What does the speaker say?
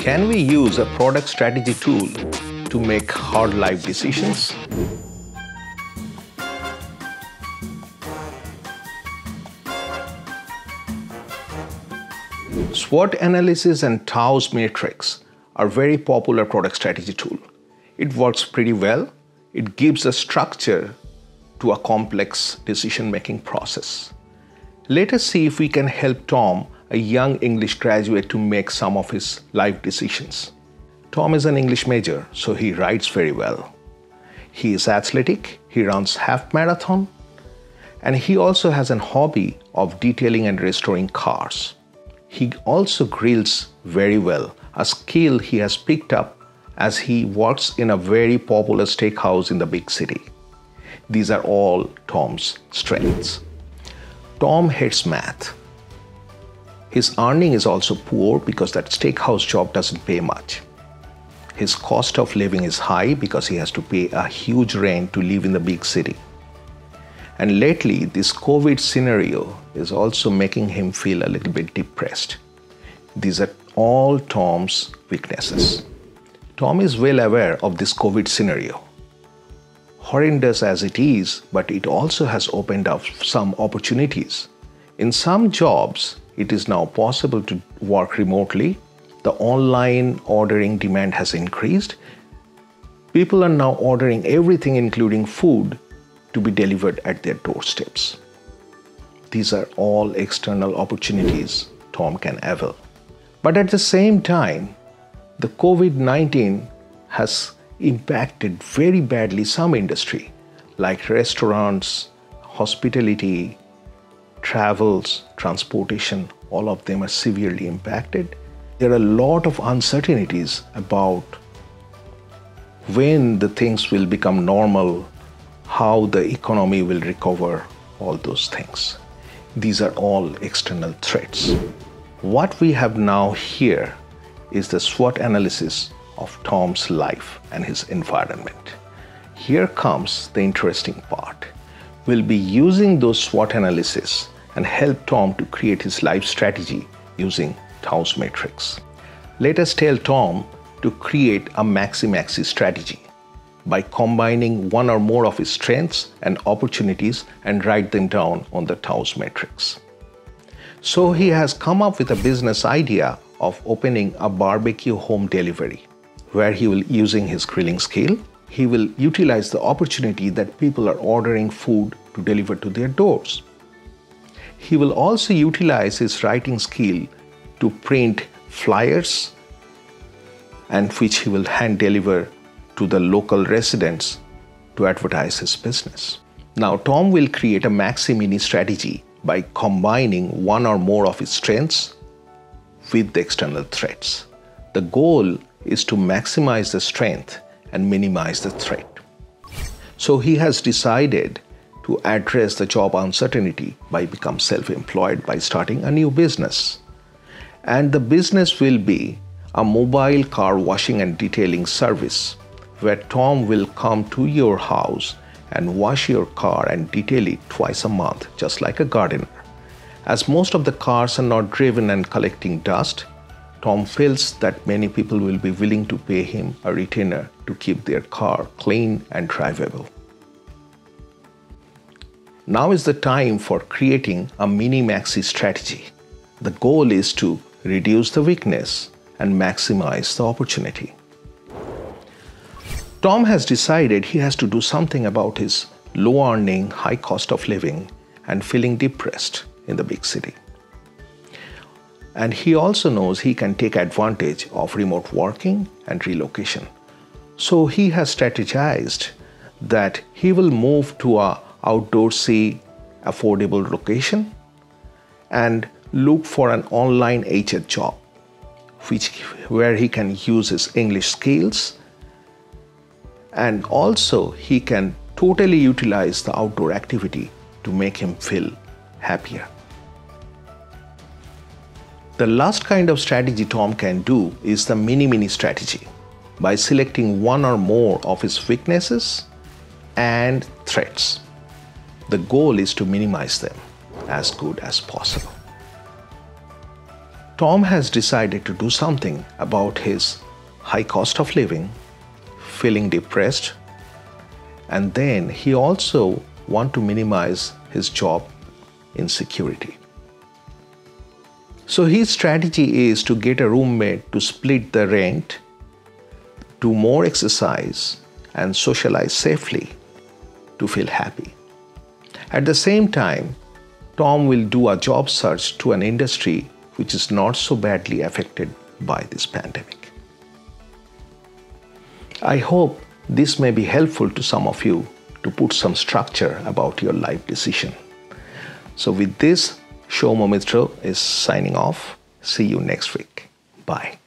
Can we use a product strategy tool to make hard life decisions? SWOT analysis and TOWS matrix are very popular product strategy tool. It works pretty well. It gives a structure to a complex decision-making process. Let us see if we can help Tom, a young English graduate, to make some of his life decisions. Tom is an English major, so he writes very well. He is athletic, he runs half marathon, and he also has a hobby of detailing and restoring cars. He also grills very well, a skill he has picked up as he works in a very popular steakhouse in the big city. These are all Tom's strengths. Tom hates math. His earning is also poor because that steakhouse job doesn't pay much. His cost of living is high because he has to pay a huge rent to live in the big city. And lately, this COVID scenario is also making him feel a little bit depressed. These are all Tom's weaknesses. Tom is well aware of this COVID scenario. Horrendous as it is, but it also has opened up some opportunities. In some jobs, it is now possible to work remotely. The online ordering demand has increased. People are now ordering everything, including food, to be delivered at their doorsteps. These are all external opportunities Tom can avail. But at the same time, the COVID-19 has impacted very badly some industry, like restaurants, hospitality, travels, transportation. All of them are severely impacted. There are a lot of uncertainties about when the things will become normal, how the economy will recover, all those things. These are all external threats. What we have now here is the SWOT analysis of Tom's life and his environment. Here comes the interesting part. We'll be using those SWOT analysis and help Tom to create his life strategy using TOWS matrix. Let us tell Tom to create a maxi-maxi strategy by combining one or more of his strengths and opportunities and write them down on the TOWS matrix. So he has come up with a business idea of opening a barbecue home delivery, where he will, using his grilling skill, he will utilize the opportunity that people are ordering food to deliver to their doors. He will also utilize his writing skill to print flyers, and which he will hand deliver to the local residents to advertise his business. Now, Tom will create a maxi-mini strategy by combining one or more of his strengths with the external threats. The goal is to maximize the strength and minimize the threat. So he has decided to address the job uncertainty by becoming self-employed by starting a new business. And the business will be a mobile car washing and detailing service, where Tom will come to your house and wash your car and detail it twice a month, just like a gardener. As most of the cars are not driven and collecting dust, Tom feels that many people will be willing to pay him a retainer to keep their car clean and drivable. Now is the time for creating a mini-maxi strategy. The goal is to reduce the weakness and maximize the opportunity. Tom has decided he has to do something about his low earning, high cost of living, and feeling depressed in the big city. And he also knows he can take advantage of remote working and relocation. So he has strategized that he will move to an outdoorsy, affordable location and look for an online HR job, where he can use his English skills, and also he can totally utilize the outdoor activity to make him feel happier. The last kind of strategy Tom can do is the mini-mini strategy by selecting one or more of his weaknesses and threats. The goal is to minimize them as good as possible. Tom has decided to do something about his high cost of living, feeling depressed, and then he also wants to minimize his job insecurity. So his strategy is to get a roommate to split the rent, do more exercise, and socialize safely to feel happy. At the same time, Tom will do a job search to an industry which is not so badly affected by this pandemic. I hope this may be helpful to some of you to put some structure about your life decision. So with this, Shoma Mitra is signing off. See you next week. Bye.